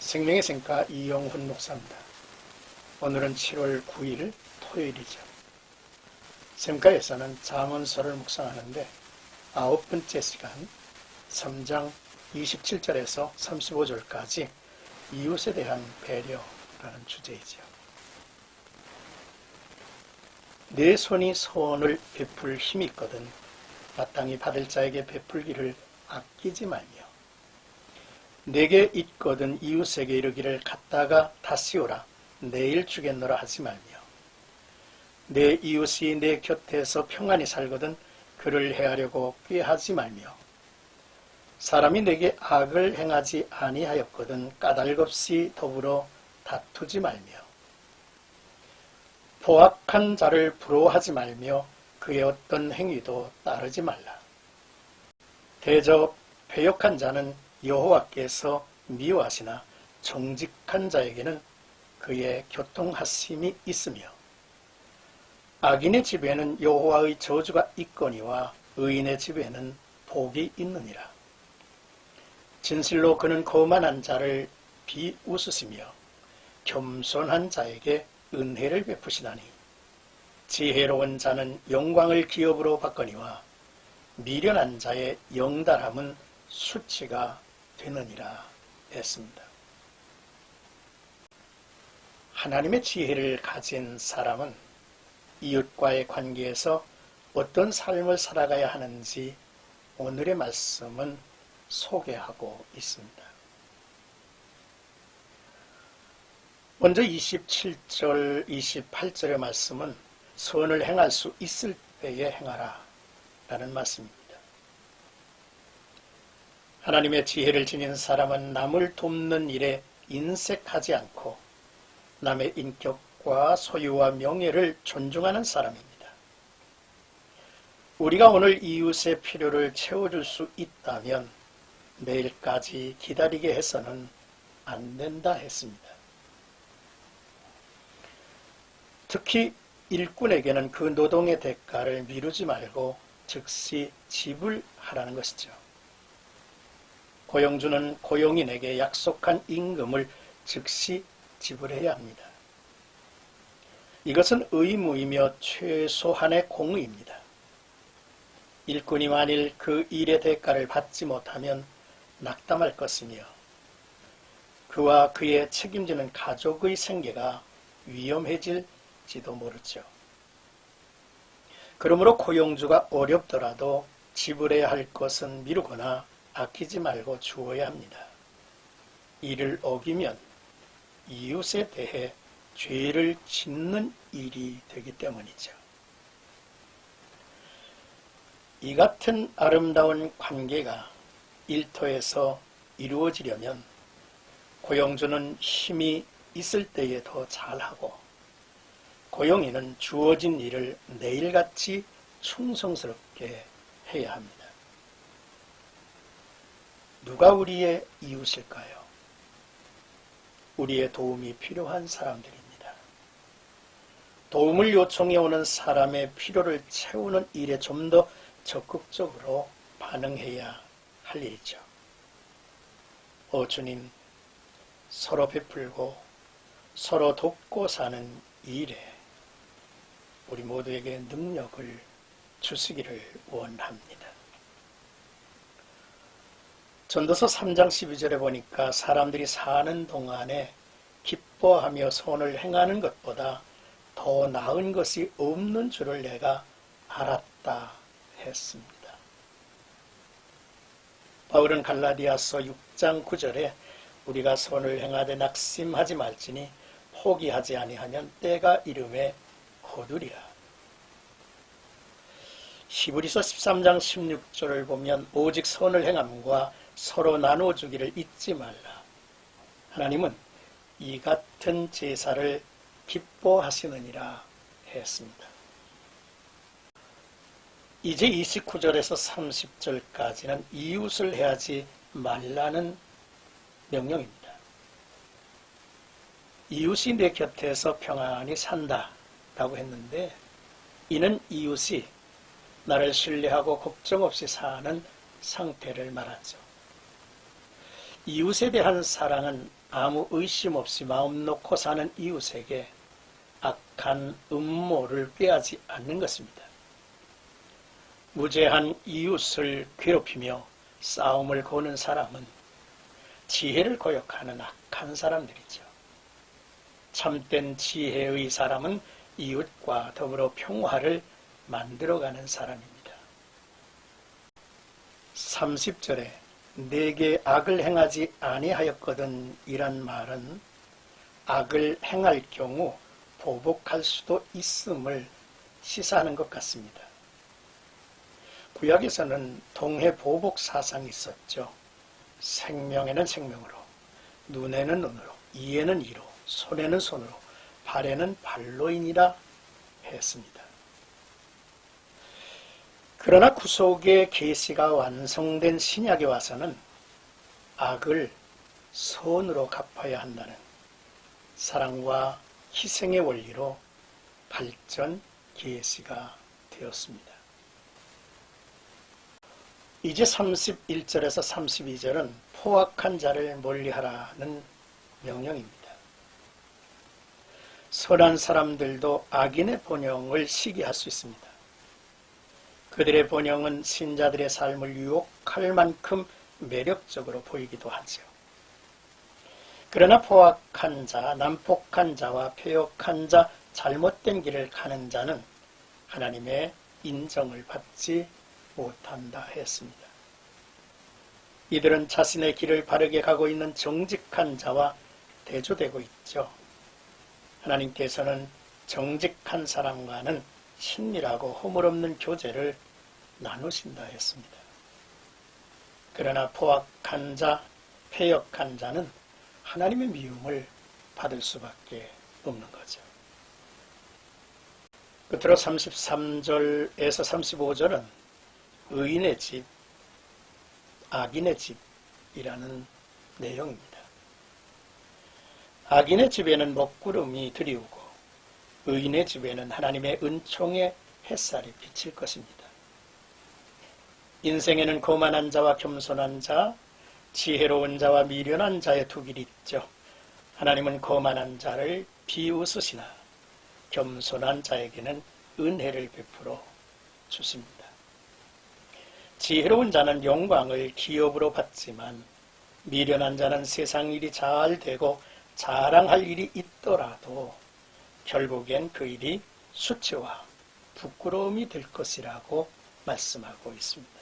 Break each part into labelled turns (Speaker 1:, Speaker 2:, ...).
Speaker 1: 생명의 샘가 이영훈 목사입니다. 오늘은 7월 9일 토요일이죠. 샘가에서는 잠언서를 묵상하는데 9번째 시간 3장 27절에서 35절까지 이웃에 대한 배려라는 주제이죠. 내 손이 소원을 베풀 힘이 있거든 마땅히 받을 자에게 베풀기를 아끼지 말며 내게 있거든 이웃에게 이르기를 갔다가 다시 오라 내일 주겠노라 하지 말며 내 이웃이 내 곁에서 평안히 살거든 그를 해하려고 꾀하지 말며 사람이 내게 악을 행하지 아니하였거든 까닭없이 더불어 다투지 말며 포악한 자를 부러워하지 말며 그의 어떤 행위도 따르지 말라. 대저 패역한 자는 여호와께서 미워하시나 정직한 자에게는 그의 교통하심이 있으며 악인의 집에는 여호와의 저주가 있거니와 의인의 집에는 복이 있느니라. 진실로 그는 거만한 자를 비웃으시며 겸손한 자에게 은혜를 베푸시나니 지혜로운 자는 영광을 기업으로 받거니와 미련한 자의 영달함은 수치가 되느니라 했습니다. 하나님의 지혜를 가진 사람은 이웃과의 관계에서 어떤 삶을 살아가야 하는지 오늘의 말씀은 소개하고 있습니다. 먼저 27절, 28절의 말씀은 선을 행할 수 있을 때에 행하라 라는 말씀입니다. 하나님의 지혜를 지닌 사람은 남을 돕는 일에 인색하지 않고 남의 인격과 소유와 명예를 존중하는 사람입니다. 우리가 오늘 이웃의 필요를 채워줄 수 있다면 내일까지 기다리게 해서는 안 된다 했습니다. 특히 일꾼에게는 그 노동의 대가를 미루지 말고 즉시 지불하라는 것이죠. 고용주는 고용인에게 약속한 임금을 즉시 지불해야 합니다. 이것은 의무이며 최소한의 공의입니다. 일꾼이 만일 그 일의 대가를 받지 못하면 낙담할 것이며 그와 그의 책임지는 가족의 생계가 위험해질지도 모르죠. 그러므로 고용주가 어렵더라도 지불해야 할 것은 미루거나 아끼지 말고 주어야 합니다. 이를 어기면 이웃에 대해 죄를 짓는 일이 되기 때문이죠. 이 같은 아름다운 관계가 일터에서 이루어지려면 고용주는 힘이 있을 때에 더 잘하고 고용인은 주어진 일을 내일같이 충성스럽게 해야 합니다. 누가 우리의 이웃일까요? 우리의 도움이 필요한 사람들입니다. 도움을 요청해 오는 사람의 필요를 채우는 일에 좀 더 적극적으로 반응해야 할 일이죠. 주님, 서로 베풀고 서로 돕고 사는 일에 우리 모두에게 능력을 주시기를 원합니다. 전도서 3장 12절에 보니까 사람들이 사는 동안에 기뻐하며 선을 행하는 것보다 더 나은 것이 없는 줄을 내가 알았다 했습니다. 바울은 갈라디아서 6장 9절에 우리가 선을 행하되 낙심하지 말지니 포기하지 아니하면 때가 이름에 거두리라. 히브리서 13장 16절을 보면 오직 선을 행함과 서로 나눠주기를 잊지 말라. 하나님은 이 같은 제사를 기뻐하시느니라 했습니다. 이제 29절에서 30절까지는 이웃을 해하지 말라는 명령입니다. 이웃이 내 곁에서 평안히 산다 라고 했는데 이는 이웃이 나를 신뢰하고 걱정 없이 사는 상태를 말하죠. 이웃에 대한 사랑은 아무 의심 없이 마음 놓고 사는 이웃에게 악한 음모를 꾀하지 않는 것입니다. 무죄한 이웃을 괴롭히며 싸움을 거는 사람은 지혜를 고역하는 악한 사람들이죠. 참된 지혜의 사람은 이웃과 더불어 평화를 만들어가는 사람입니다. 30절에 내게 악을 행하지 아니하였거든 이란 말은 악을 행할 경우 보복할 수도 있음을 시사하는 것 같습니다. 구약에서는 동해 보복 사상이 있었죠. 생명에는 생명으로, 눈에는 눈으로, 이에는 이로, 손에는 손으로, 발에는 발로이니라 했습니다. 그러나 구속의 계시가 완성된 신약에 와서는 악을 선으로 갚아야 한다는 사랑과 희생의 원리로 발전 계시가 되었습니다. 이제 31절에서 32절은 포악한 자를 멀리하라는 명령입니다. 선한 사람들도 악인의 본영을 시기할 수 있습니다. 그들의 본영은 신자들의 삶을 유혹할 만큼 매력적으로 보이기도 하죠. 그러나 포악한 자, 난폭한 자와 패역한 자, 잘못된 길을 가는 자는 하나님의 인정을 받지 못한다 했습니다. 이들은 자신의 길을 바르게 가고 있는 정직한 자와 대조되고 있죠. 하나님께서는 정직한 사람과는 친밀하고 허물없는 교제를 나누신다 했습니다. 그러나 포악한 자, 패역한 자는 하나님의 미움을 받을 수밖에 없는 거죠. 끝으로 33절에서 35절은 의인의 집, 악인의 집이라는 내용입니다. 악인의 집에는 먹구름이 드리우고 의인의 집에는 하나님의 은총의 햇살이 비칠 것입니다. 인생에는 거만한 자와 겸손한 자, 지혜로운 자와 미련한 자의 두 길이 있죠. 하나님은 거만한 자를 비웃으시나 겸손한 자에게는 은혜를 베풀어 주십니다. 지혜로운 자는 영광을 기업으로 받지만 미련한 자는 세상 일이 잘 되고 자랑할 일이 있더라도 결국엔 그 일이 수치와 부끄러움이 될 것이라고 말씀하고 있습니다.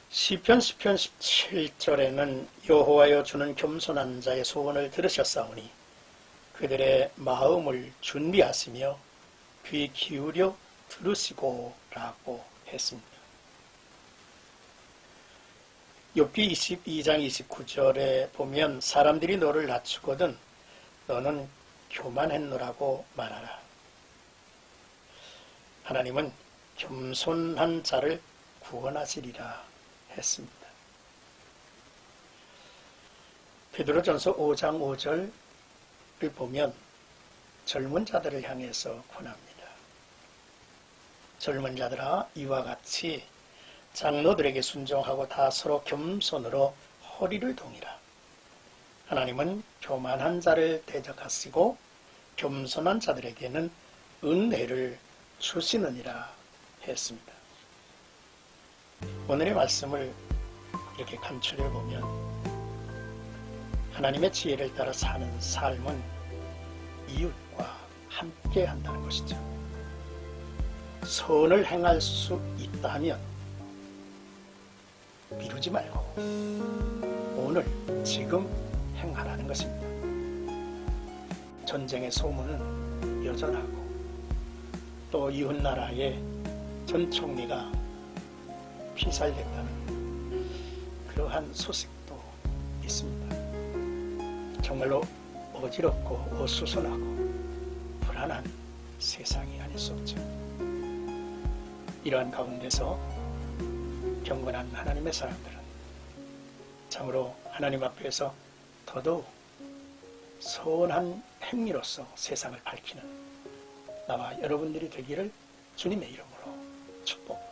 Speaker 1: 시편 17절에는 여호와여 주는 겸손한 자의 소원을 들으셨사오니 그들의 마음을 준비하시며 귀 기울여 들으시고 라고 했습니다. 욥기 22장 29절에 보면 사람들이 너를 낮추거든 너는 교만했노라고 말하라. 하나님은 겸손한 자를 구원하시리라 했습니다. 베드로전서 5장 5절을 보면 젊은 자들을 향해서 권합니다. 젊은 자들아 이와 같이 장로들에게 순종하고 다 서로 겸손으로 허리를 동이라. 하나님은 교만한 자를 대적하시고 겸손한 자들에게는 은혜를 주시느니라 했습니다. 오늘의 말씀을 이렇게 간추려 보면 하나님의 지혜를 따라 사는 삶은 이웃과 함께 한다는 것이죠. 선을 행할 수 있다면 미루지 말고 오늘 지금 행하라는 것입니다. 전쟁의 소문은 여전하고 또 이웃나라의 전 총리가 피살됐다는 그러한 소식도 있습니다. 정말로 어지럽고 어수선하고 불안한 세상이 아닐 수 없죠. 이러한 가운데서 경건한 하나님의 사람들은 참으로 하나님 앞에서 더더욱 선한 행위로서 세상을 밝히는 나와 여러분들이 되기를 주님의 이름으로 축복합니다.